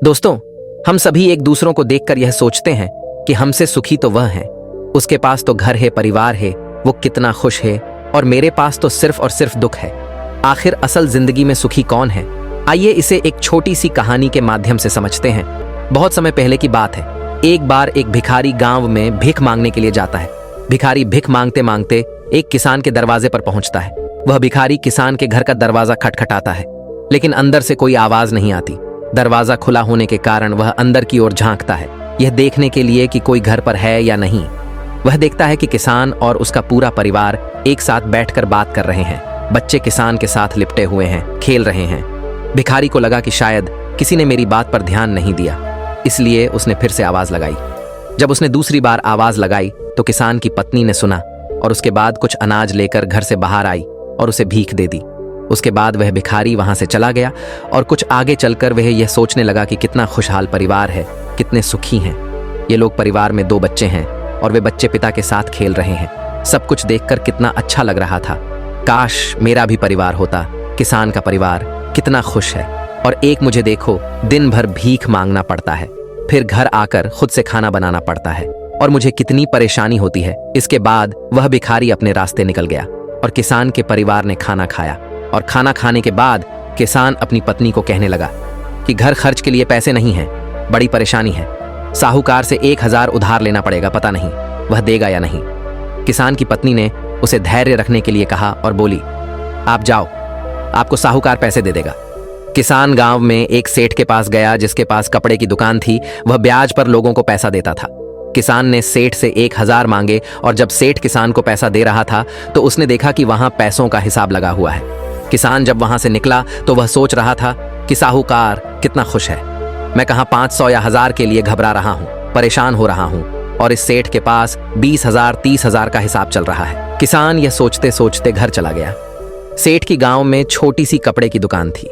दोस्तों, हम सभी एक दूसरों को देखकर यह सोचते हैं कि हमसे सुखी तो वह है, उसके पास तो घर है, परिवार है, वो कितना खुश है, और मेरे पास तो सिर्फ और सिर्फ दुख है। आखिर असल जिंदगी में सुखी कौन है? आइए इसे एक छोटी सी कहानी के माध्यम से समझते हैं। बहुत समय पहले की बात है। एक बार एक भिखारी गांव में भीख मांगने के लिए जाता है। भिखारी भीख मांगते मांगते एक किसान के दरवाजे पर पहुंचता है। वह भिखारी किसान के घर का दरवाजा खटखटाता है, लेकिन अंदर से कोई आवाज नहीं आती। दरवाजा खुला होने के कारण वह अंदर की ओर झांकता है, यह देखने के लिए कि कोई घर पर है या नहीं। वह देखता है कि किसान और उसका पूरा परिवार एक साथ बैठकर बात कर रहे हैं। बच्चे किसान के साथ लिपटे हुए हैं, खेल रहे हैं। भिखारी को लगा कि शायद किसी ने मेरी बात पर ध्यान नहीं दिया, इसलिए उसने फिर से आवाज लगाई। जब उसने दूसरी बार आवाज लगाई तो किसान की पत्नी ने सुना और उसके बाद कुछ अनाज लेकर घर से बाहर आई और उसे भीख दे दी। उसके बाद वह भिखारी वहां से चला गया और कुछ आगे चलकर वह यह सोचने लगा कि कितना खुशहाल परिवार है, कितने सुखी हैं ये लोग। परिवार में 2 बच्चे हैं और वे बच्चे पिता के साथ खेल रहे हैं। सब कुछ देखकर कितना अच्छा लग रहा था। काश मेरा भी परिवार होता। किसान का परिवार कितना खुश है, और एक मुझे देखो, दिन भर भीख मांगना पड़ता है, फिर घर आकर खुद से खाना बनाना पड़ता है और मुझे कितनी परेशानी होती है। इसके बाद वह भिखारी अपने रास्ते निकल गया और किसान के परिवार ने खाना खाया। और खाना खाने के बाद किसान अपनी पत्नी को कहने लगा कि घर खर्च के लिए पैसे नहीं हैं, बड़ी परेशानी है। साहूकार से 1000 उधार लेना पड़ेगा, पता नहीं वह देगा या नहीं। किसान की पत्नी ने उसे धैर्य रखने के लिए कहा और बोली, आप जाओ, आपको साहूकार पैसे दे देगा। किसान गांव में एक सेठ के पास गया जिसके पास कपड़े की दुकान थी। वह ब्याज पर लोगों को पैसा देता था। किसान ने सेठ से 1000 मांगे और जब सेठ किसान को पैसा दे रहा था तो उसने देखा कि वहां पैसों का हिसाब लगा हुआ है। किसान जब वहां से निकला तो वह सोच रहा था कि साहूकार कितना खुश है। मैं कहां 500 या 1000 के लिए घबरा रहा हूं, परेशान हो रहा हूं, और इस सेठ के पास 20,000 30,000 का हिसाब चल रहा है। किसान यह सोचते सोचते घर चला गया। सेठ की गांव में छोटी सी कपड़े की दुकान थी।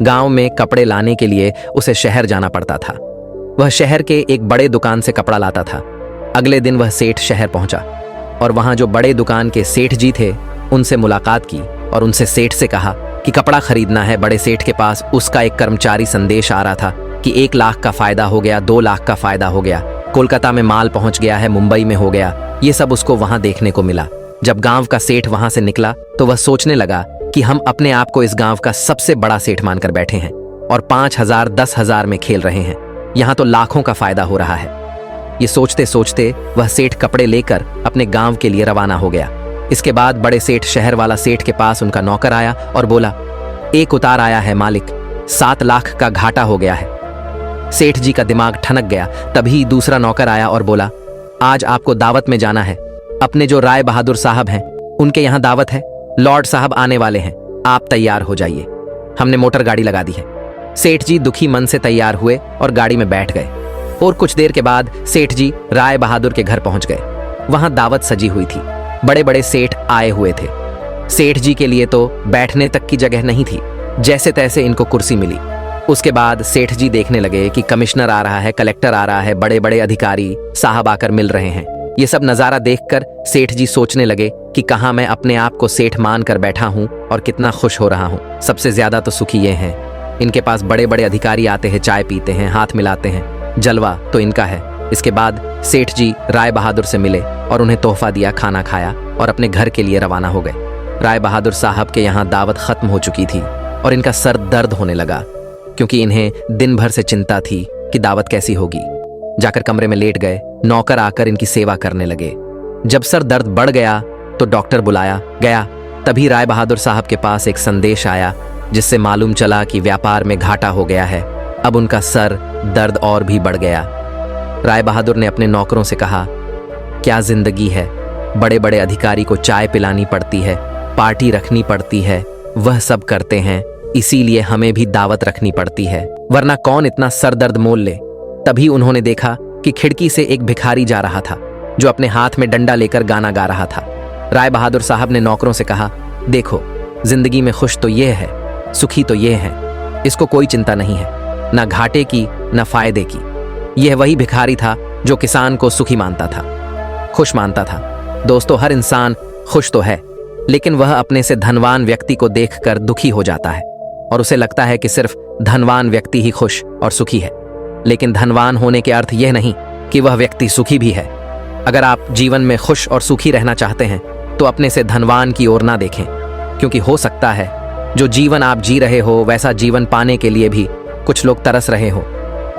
गांव में कपड़े लाने के लिए उसे शहर जाना पड़ता था। वह शहर के एक बड़े दुकान से कपड़ा लाता था। अगले दिन वह सेठ शहर पहुंचा और वहां जो बड़े दुकान के सेठ जी थे उनसे मुलाकात की और उनसे सेठ से कहा कि कपड़ा खरीदना है। बड़े सेठ के पास उसका एक कर्मचारी संदेश आ रहा था कि 1 लाख का फायदा हो गया, 2 लाख का फायदा हो गया, कोलकाता में माल पहुंच गया है, मुंबई में हो गया। ये सब उसको वहां देखने को मिला। जब गांव का सेठ वहां से निकला तो वह सोचने लगा कि हम अपने आप को इस गांव का सबसे बड़ा सेठ मानकर बैठे हैं और 5,000 10,000 में खेल रहे हैं। यहाँ तो लाखों का फायदा हो रहा है। ये सोचते सोचते वह सेठ कपड़े लेकर अपने गांव के लिए रवाना हो गया। इसके बाद बड़े सेठ शहर वाला सेठ के पास उनका नौकर आया और बोला, 1 उतार आया है मालिक, 7 लाख का घाटा हो गया है। सेठ जी का दिमाग ठनक गया। तभी दूसरा नौकर आया और बोला, आज आपको दावत में जाना है। अपने जो राय बहादुर साहब हैं उनके यहाँ दावत है, लॉर्ड साहब आने वाले हैं, आप तैयार हो जाइए, हमने मोटर गाड़ी लगा दी है। सेठ जी दुखी मन से तैयार हुए और गाड़ी में बैठ गए और कुछ देर के बाद सेठ जी राय बहादुर के घर पहुंच गए। वहां दावत सजी हुई थी, बड़े बड़े सेठ आए हुए थे। सेठ जी के लिए तो बैठने तक की जगह नहीं थी, जैसे तैसे इनको कुर्सी मिली। उसके बाद सेठ जी देखने लगे कि कमिश्नर आ रहा है, कलेक्टर आ रहा है, बड़े बड़े अधिकारी साहब आकर मिल रहे हैं। ये सब नजारा देखकर सेठ जी सोचने लगे कि कहाँ मैं अपने आप को सेठ मान कर बैठा हूँ और कितना खुश हो रहा हूँ। सबसे ज्यादा तो सुखी ये हैं, इनके पास बड़े बड़े अधिकारी आते हैं, चाय पीते हैं, हाथ मिलाते हैं, जलवा तो इनका है। इसके बाद सेठ जी राय बहादुर से मिले और उन्हें तोहफा दिया, खाना खाया और अपने घर के लिए रवाना हो गए। राय बहादुर साहब के यहाँ दावत खत्म हो चुकी थी और इनका सर दर्द होने लगा, क्योंकि इन्हें दिन भर से चिंता थी कि दावत कैसी होगी। जाकर कमरे में लेट गए। नौकर आकर इनकी सेवा करने लगे। जब सर दर्द बढ़ गया तो डॉक्टर बुलाया गया। तभी राय बहादुर साहब के पास एक संदेश आया जिससे मालूम चला कि व्यापार में घाटा हो गया है। अब उनका सर दर्द और भी बढ़ गया। राय बहादुर ने अपने नौकरों से कहा, क्या जिंदगी है, बड़े बड़े अधिकारी को चाय पिलानी पड़ती है, पार्टी रखनी पड़ती है, वह सब करते हैं, इसीलिए हमें भी दावत रखनी पड़ती है, वरना कौन इतना सर दर्द मोल ले। तभी उन्होंने देखा कि खिड़की से एक भिखारी जा रहा था जो अपने हाथ में डंडा लेकर गाना गा रहा था। राय बहादुर साहब ने नौकरों से कहा, देखो जिंदगी में खुश तो ये है, सुखी तो ये है, इसको कोई चिंता नहीं है, ना घाटे की ना फायदे की। यह वही भिखारी था जो किसान को सुखी मानता था, खुश मानता था। दोस्तों, हर इंसान खुश तो है, लेकिन वह अपने से धनवान व्यक्ति को देखकर दुखी हो जाता है और उसे लगता है कि सिर्फ धनवान व्यक्ति ही खुश और सुखी है, लेकिन धनवान होने के अर्थ यह नहीं कि वह व्यक्ति सुखी भी है। अगर आप जीवन में खुश और सुखी रहना चाहते हैं तो अपने से धनवान की ओर ना देखें, क्योंकि हो सकता है जो जीवन आप जी रहे हो वैसा जीवन पाने के लिए भी कुछ लोग तरस रहे हो।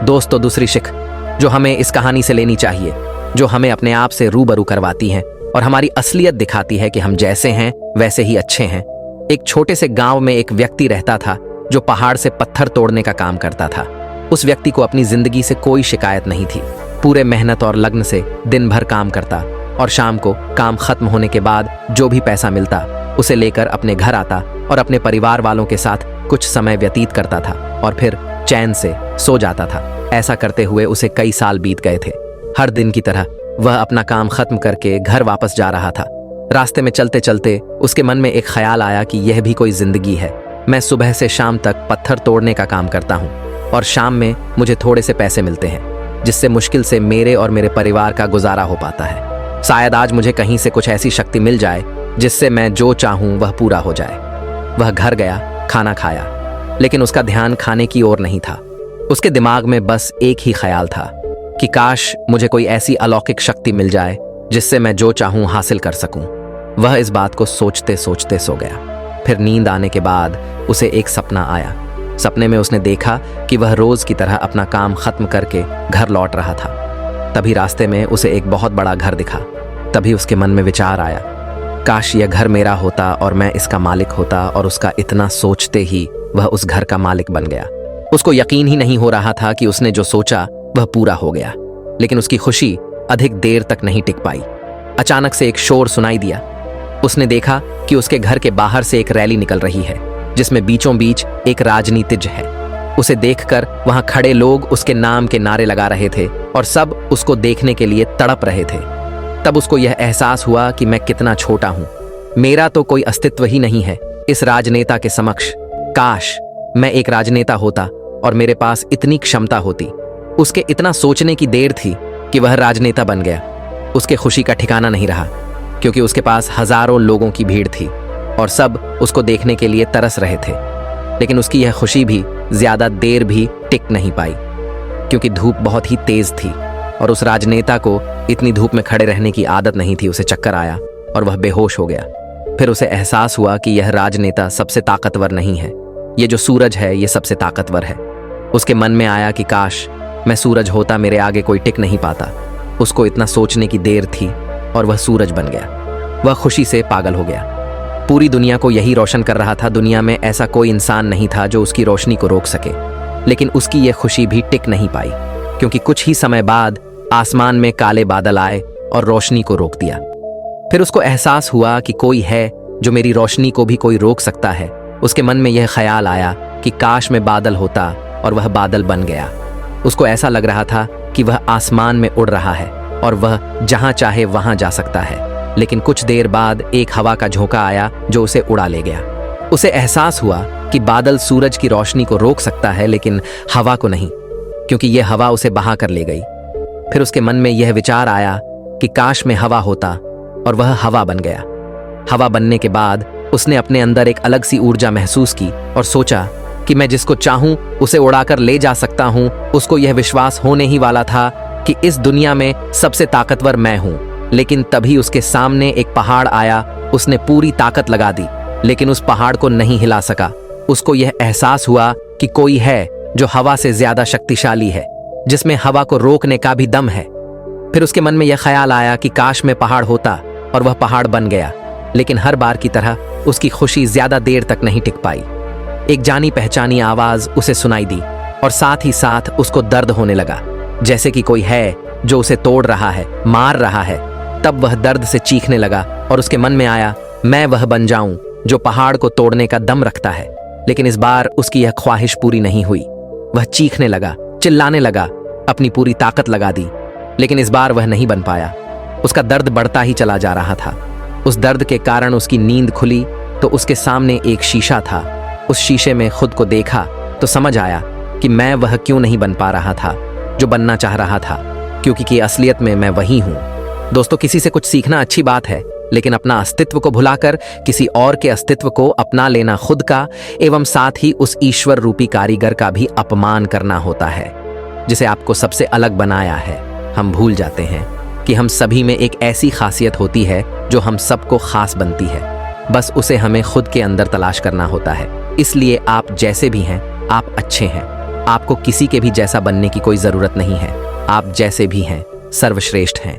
दोस्तों, दूसरी शिख जो हमें इस कहानी से लेनी चाहिए, जो हमें अपने आप से रूबरू करवाती है और हमारी असलियत दिखाती है कि हम जैसे हैं वैसे ही अच्छे हैं। एक छोटे से गांव में एक व्यक्ति रहता था जो पहाड़ से पत्थर तोड़ने का काम करता था। उस व्यक्ति को अपनी जिंदगी से कोई शिकायत नहीं थी। पूरे मेहनत और लगन से दिन भर काम करता और शाम को काम खत्म होने के बाद जो भी पैसा मिलता उसे लेकर अपने घर आता और अपने परिवार वालों के साथ कुछ समय व्यतीत करता था और फिर चैन से सो जाता था। ऐसा करते हुए उसे कई साल बीत गए थे। हर दिन की तरह वह अपना काम खत्म करके घर वापस जा रहा था। रास्ते में चलते चलते उसके मन में एक ख्याल आया कि यह भी कोई जिंदगी है। मैं सुबह से शाम तक पत्थर तोड़ने का काम करता हूँ और शाम में मुझे थोड़े से पैसे मिलते हैं, जिससे मुश्किल से मेरे और मेरे परिवार का गुजारा हो पाता है। शायद आज मुझे कहीं से कुछ ऐसी शक्ति मिल जाए जिससे मैं जो चाहूँ वह पूरा हो जाए। वह घर गया, खाना खाया, लेकिन उसका ध्यान खाने की ओर नहीं था। उसके दिमाग में बस एक ही ख्याल था कि काश मुझे कोई ऐसी अलौकिक शक्ति मिल जाए जिससे मैं जो चाहूं हासिल कर सकूं। वह इस बात को सोचते सोचते सो गया। फिर नींद आने के बाद उसे एक सपना आया। सपने में उसने देखा कि वह रोज की तरह अपना काम खत्म करके घर लौट रहा था। तभी रास्ते में उसे एक बहुत बड़ा घर दिखा। तभी उसके मन में विचार आया, काश यह घर मेरा होता और मैं इसका मालिक होता। और उसका इतना सोचते ही वह उस घर का मालिक बन गया। उसको यकीन ही नहीं हो रहा था कि उसने जो सोचा वह पूरा हो गया, लेकिन उसकी खुशी अधिक देर तक नहीं टिक पाई। अचानक से एक शोर सुनाई दिया। उसने देखा कि उसके घर के बाहर से एक रैली निकल रही है, जिसमें बीचों बीच एक राजनीतिज्ञ है। उसे देखकर वहां खड़े लोग उसके नाम के नारे लगा रहे थे और सब उसको देखने के लिए तड़प रहे थे। तब उसको यह एहसास हुआ कि मैं कितना छोटा हूं, मेरा तो कोई अस्तित्व ही नहीं है इस राजनेता के समक्ष। काश मैं एक राजनेता होता और मेरे पास इतनी क्षमता होती। उसके इतना सोचने की देर थी कि वह राजनेता बन गया। उसके खुशी का ठिकाना नहीं रहा, क्योंकि उसके पास हजारों लोगों की भीड़ थी और सब उसको देखने के लिए तरस रहे थे। लेकिन उसकी यह खुशी भी ज्यादा देर भी टिक नहीं पाई, क्योंकि धूप बहुत ही तेज थी और उस राजनेता को इतनी धूप में खड़े रहने की आदत नहीं थी। उसे चक्कर आया और वह बेहोश हो गया। फिर उसे एहसास हुआ कि यह राजनेता सबसे ताकतवर नहीं है, ये जो सूरज है ये सबसे ताकतवर है। उसके मन में आया कि काश मैं सूरज होता, मेरे आगे कोई टिक नहीं पाता। उसको इतना सोचने की देर थी और वह सूरज बन गया। वह खुशी से पागल हो गया। पूरी दुनिया को यही रोशन कर रहा था। दुनिया में ऐसा कोई इंसान नहीं था जो उसकी रोशनी को रोक सके। लेकिन उसकी यह खुशी भी टिक नहीं पाई, क्योंकि कुछ ही समय बाद आसमान में काले बादल आए और रोशनी को रोक दिया। फिर उसको एहसास हुआ कि कोई है जो मेरी रोशनी को भी कोई रोक सकता है। उसके मन में यह ख्याल आया कि काश मैं बादल होता, और वह बादल बन गया। उसको ऐसा लग रहा था कि वह आसमान में उड़ रहा है और वह जहां चाहे वहां जा सकता है। लेकिन कुछ देर बाद एक हवा का झोंका आया जो उसे उड़ा ले गया। उसे एहसास हुआ कि बादल सूरज की रोशनी को रोक सकता है, लेकिन हवा को नहीं, क्योंकि यह हवा उसे बहा कर ले गई। फिर उसके मन में यह विचार आया कि काश मैं हवा होता, और वह हवा बन गया। हवा बनने के बाद उसने अपने अंदर एक अलग सी ऊर्जा महसूस की और सोचा कि मैं जिसको चाहूं उसे उड़ाकर ले जा सकता हूं। उसको यह विश्वास होने ही वाला था कि इस दुनिया में सबसे ताकतवर मैं हूं। लेकिन तभी उसके सामने एक पहाड़ आया। उसने पूरी ताकत लगा दी, लेकिन उस पहाड़ को नहीं हिला सका। उसको यह एहसास हुआ कि कोई है जो हवा से ज्यादा शक्तिशाली है, जिसमें हवा को रोकने का भी दम है। फिर उसके मन में यह ख्याल आया कि काश मैं पहाड़ होता, और वह पहाड़ बन गया। लेकिन हर बार की तरह उसकी खुशी ज्यादा देर तक नहीं टिक पाई। एक जानी पहचानी आवाज उसे सुनाई दी और साथ ही साथ उसको दर्द होने लगा, जैसे कि कोई है जो उसे तोड़ रहा है, मार रहा है। तब वह दर्द से चीखने लगा और उसके मन में आया, मैं वह बन जाऊं जो पहाड़ को तोड़ने का दम रखता है। लेकिन इस बार उसकी यह ख्वाहिश पूरी नहीं हुई। वह चीखने लगा, चिल्लाने लगा, अपनी पूरी ताकत लगा दी, लेकिन इस बार वह नहीं बन पाया। उसका दर्द बढ़ता ही चला जा रहा था। उस दर्द के कारण उसकी नींद खुली तो उसके सामने एक शीशा था। उस शीशे में खुद को देखा तो समझ आया कि मैं वह क्यों नहीं बन पा रहा था जो बनना चाह रहा था, क्योंकि असलियत में मैं वही हूं। दोस्तों, किसी से कुछ सीखना अच्छी बात है, लेकिन अपना अस्तित्व को भुलाकर किसी और के अस्तित्व को अपना लेना खुद का एवं साथ ही उस ईश्वर रूपी कारीगर का भी अपमान करना होता है जिसे आपको सबसे अलग बनाया है। हम भूल जाते हैं कि हम सभी में एक ऐसी खासियत होती है जो हम सबको खास बनती है, बस उसे हमें खुद के अंदर तलाश करना होता है। इसलिए आप जैसे भी हैं आप अच्छे हैं, आपको किसी के भी जैसा बनने की कोई जरूरत नहीं है। आप जैसे भी हैं सर्वश्रेष्ठ हैं।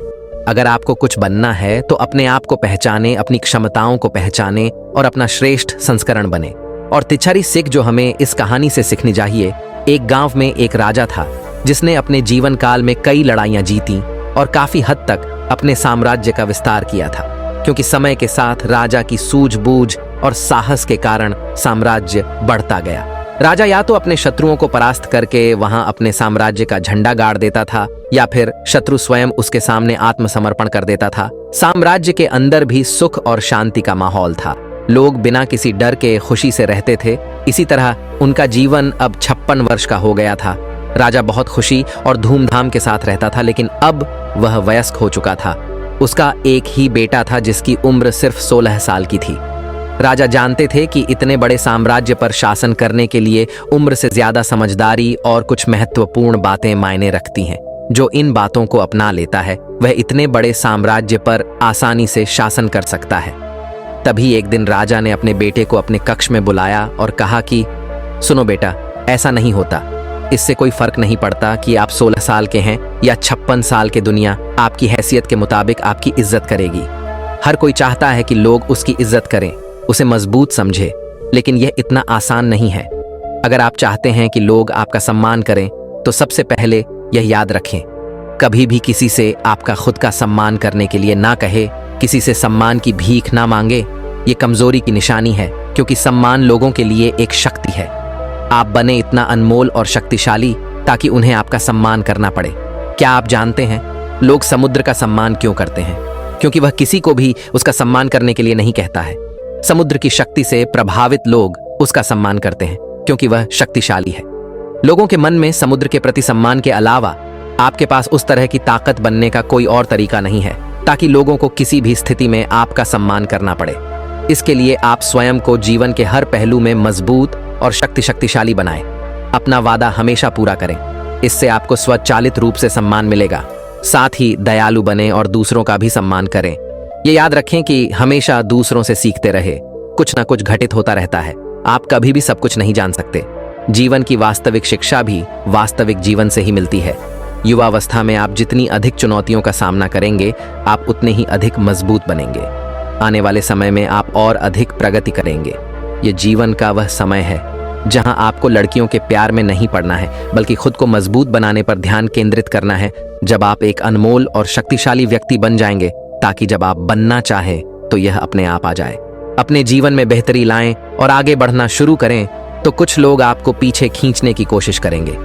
अगर आपको कुछ बनना है तो अपने आप को पहचाने, अपनी क्षमताओं को पहचाने और अपना श्रेष्ठ संस्करण बने। और तिच्छारी सिख जो हमें इस कहानी से सीखनी चाहिए, एक गांव में एक राजा था जिसने अपने जीवन काल में कई लड़ाइयां जीती और काफी हद तक अपने साम्राज्य का विस्तार किया था, क्योंकि समय के साथ राजा की सूझबूझ और साहस के कारण साम्राज्य बढ़ता गया। राजा या तो अपने शत्रुओं को परास्त करके वहां अपने साम्राज्य का झंडा गाड़ देता था या फिर शत्रु स्वयं उसके सामने आत्मसमर्पण कर देता था। साम्राज्य के अंदर भी सुख और शांति का माहौल था। लोग बिना किसी डर के खुशी से रहते थे। इसी तरह उनका जीवन अब 56 वर्ष का हो गया था। राजा बहुत खुशी और धूमधाम के साथ रहता था, लेकिन अब वह वयस्क हो चुका था। उसका एक ही बेटा था जिसकी उम्र सिर्फ 16 साल की थी। राजा जानते थे कि इतने बड़े साम्राज्य पर शासन करने के लिए उम्र से ज्यादा समझदारी और कुछ महत्वपूर्ण बातें मायने रखती हैं। जो इन बातों को अपना लेता है वह इतने बड़े साम्राज्य पर आसानी से शासन कर सकता है। तभी एक दिन राजा ने अपने बेटे को अपने कक्ष में बुलाया और कहा कि सुनो बेटा, ऐसा नहीं होता। इससे कोई फर्क नहीं पड़ता कि आप 16 साल के हैं या 56 साल के। दुनिया आपकी हैसियत के मुताबिक आपकी इज्जत करेगी। हर कोई चाहता है कि लोग उसकी इज्जत करें, उसे मजबूत समझे, लेकिन यह इतना आसान नहीं है। अगर आप चाहते हैं कि लोग आपका सम्मान करें तो सबसे पहले यह याद रखें, कभी भी किसी से आपका खुद का सम्मान करने के लिए ना कहे, किसी से सम्मान की भीख ना मांगे। ये कमजोरी की निशानी है, क्योंकि सम्मान लोगों के लिए एक शक्ति है। आप बने इतना अनमोल और शक्तिशाली ताकि उन्हें आपका सम्मान करना पड़े। क्या आप जानते हैं लोग समुद्र का सम्मान क्यों करते हैं? क्योंकि वह किसी को भी उसका सम्मान करने के लिए नहीं कहता है। समुद्र की शक्ति से प्रभावित लोग उसका सम्मान करते हैं क्योंकि वह शक्तिशाली है। लोगों के मन में समुद्र के प्रति सम्मान के अलावा आपके पास उस तरह की ताकत बनने का कोई और तरीका नहीं है ताकि लोगों को किसी भी स्थिति में आपका सम्मान करना पड़े। इसके लिए आप स्वयं को जीवन के हर पहलू में मजबूत और शक्तिशाली बनाएं। अपना वादा हमेशा पूरा करें, इससे आपको स्वचालित रूप से सम्मान मिलेगा। साथ ही दयालु बने और दूसरों का भी सम्मान करें। ये याद रखें कि हमेशा दूसरों से सीखते रहे, कुछ ना कुछ घटित होता रहता है। आप कभी भी सब कुछ नहीं जान सकते। जीवन की वास्तविक शिक्षा भी वास्तविक जीवन से ही मिलती है। युवावस्था में आप जितनी अधिक चुनौतियों का सामना करेंगे, आप उतने ही अधिक मजबूत बनेंगे। आने वाले समय में आप और अधिक प्रगति करेंगे। ये जीवन का वह समय है जहां आपको लड़कियों के प्यार में नहीं पड़ना है, बल्कि खुद को मजबूत बनाने पर ध्यान केंद्रित करना है। जब आप एक अनमोल और शक्तिशाली व्यक्ति बन जाएंगे, ताकि जब आप बनना चाहें तो यह अपने आप आ जाए। अपने जीवन में बेहतरी लाएं और आगे बढ़ना शुरू करें तो कुछ लोग आपको पीछे खींचने की कोशिश करेंगे।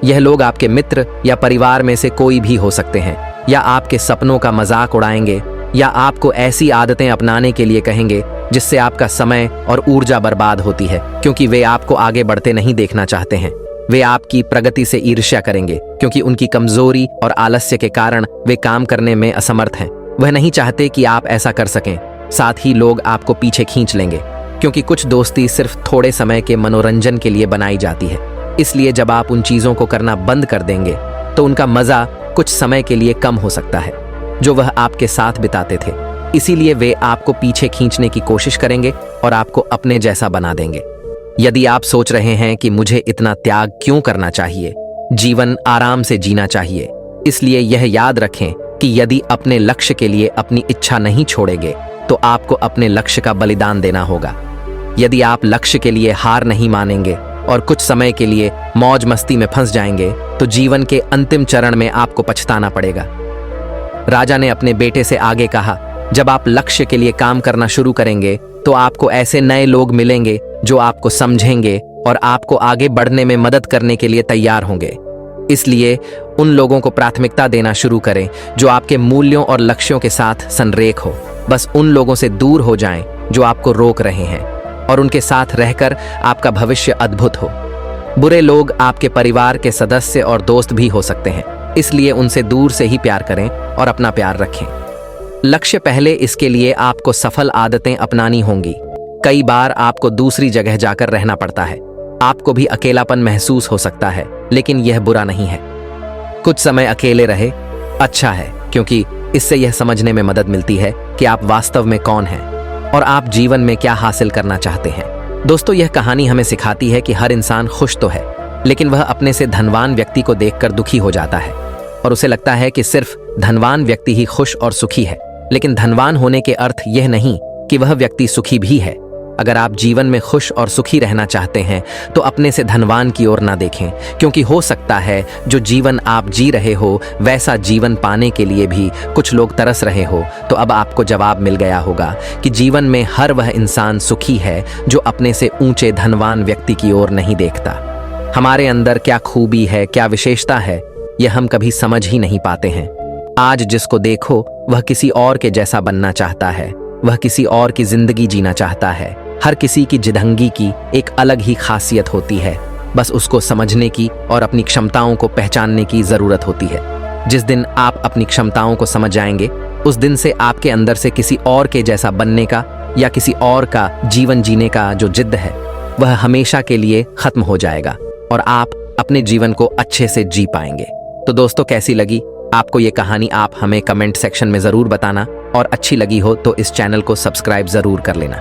यह लोग आपके मित्र या परिवार में से कोई भी हो सकते हैं, या आपके सपनों का मजाक उड़ाएंगे, या आपको ऐसी आदतें अपनाने के लिए कहेंगे जिससे आपका समय और ऊर्जा बर्बाद होती है, क्योंकि वे आपको आगे बढ़ते नहीं देखना चाहते हैं। वे आपकी प्रगति से ईर्ष्या करेंगे क्योंकि उनकी कमजोरी और आलस्य के कारण वे काम करने में असमर्थ हैं। वह नहीं चाहते कि आप ऐसा कर सकें। साथ ही लोग आपको पीछे खींच लेंगे, क्योंकि कुछ दोस्ती सिर्फ थोड़े समय के मनोरंजन के लिए बनाई जाती है। इसलिए जब आप उन चीजों को करना बंद कर देंगे तो उनका मजा कुछ समय के लिए कम हो सकता है जो वह आपके साथ बिताते थे। इसीलिए वे आपको पीछे खींचने की कोशिश करेंगे और आपको अपने जैसा बना देंगे। यदि आप सोच रहे हैं कि मुझे इतना त्याग क्यों करना चाहिए, जीवन आराम से जीना चाहिए, इसलिए यह याद रखें कि यदि अपने लक्ष्य के लिए अपनी इच्छा नहीं छोड़ेंगे तो आपको अपने लक्ष्य का बलिदान देना होगा। यदि आप लक्ष्य के लिए हार नहीं मानेंगे और कुछ समय के लिए मौज मस्ती में फंस जाएंगे तो जीवन के अंतिम चरण में आपको पछताना पड़ेगा। राजा ने अपने बेटे से आगे कहा, जब आप लक्ष्य के लिए काम करना शुरू करेंगे तो आपको ऐसे नए लोग मिलेंगे जो आपको समझेंगे और आपको आगे बढ़ने में मदद करने के लिए तैयार होंगे। इसलिए उन लोगों को प्राथमिकता देना शुरू करें जो आपके मूल्यों और लक्ष्यों के साथ संरेख हो। बस उन लोगों से दूर हो जाएं जो आपको रोक रहे हैं, और उनके साथ रहकर आपका भविष्य अद्भुत हो। बुरे लोग आपके परिवार के सदस्य और दोस्त भी हो सकते हैं, इसलिए उनसे दूर से ही प्यार करें और अपना प्यार रखें। लक्ष्य पहले, इसके लिए आपको सफल आदतें अपनानी होंगी। कई बार आपको दूसरी जगह जाकर रहना पड़ता है। आपको भी अकेलापन महसूस हो सकता है, लेकिन यह बुरा नहीं है। कुछ समय अकेले रहे अच्छा है, क्योंकि इससे यह समझने में मदद मिलती है कि आप वास्तव में कौन हैं और आप जीवन में क्या हासिल करना चाहते हैं। दोस्तों, यह कहानी हमें सिखाती है कि हर इंसान खुश तो है, लेकिन वह अपने से धनवान व्यक्ति को देखकर दुखी हो जाता है और उसे लगता है कि सिर्फ धनवान व्यक्ति ही खुश और सुखी है। लेकिन धनवान होने के अर्थ यह नहीं कि वह व्यक्ति सुखी भी है। अगर आप जीवन में खुश और सुखी रहना चाहते हैं तो अपने से धनवान की ओर ना देखें, क्योंकि हो सकता है जो जीवन आप जी रहे हो वैसा जीवन पाने के लिए भी कुछ लोग तरस रहे हो। तो अब आपको जवाब मिल गया होगा कि जीवन में हर वह इंसान सुखी है जो अपने से ऊंचे धनवान व्यक्ति की ओर नहीं देखता। हमारे अंदर क्या खूबी है, क्या विशेषता है, यह हम कभी समझ ही नहीं पाते हैं। आज जिसको देखो वह किसी और के जैसा बनना चाहता है, वह किसी और की जिंदगी जीना चाहता है। हर किसी की जिंदगी की एक अलग ही खासियत होती है, बस उसको समझने की और अपनी क्षमताओं को पहचानने की जरूरत होती है। जिस दिन आप अपनी क्षमताओं को समझ जाएंगे, उस दिन से आपके अंदर से किसी और के जैसा बनने का या किसी और का जीवन जीने का जो जिद्द है वह हमेशा के लिए खत्म हो जाएगा और आप अपने जीवन को अच्छे से जी पाएंगे। तो दोस्तों, कैसी लगी आपको ये कहानी? आप हमें कमेंट सेक्शन में जरूर बताना और अच्छी लगी हो तो इस चैनल को सब्सक्राइब जरूर कर लेना।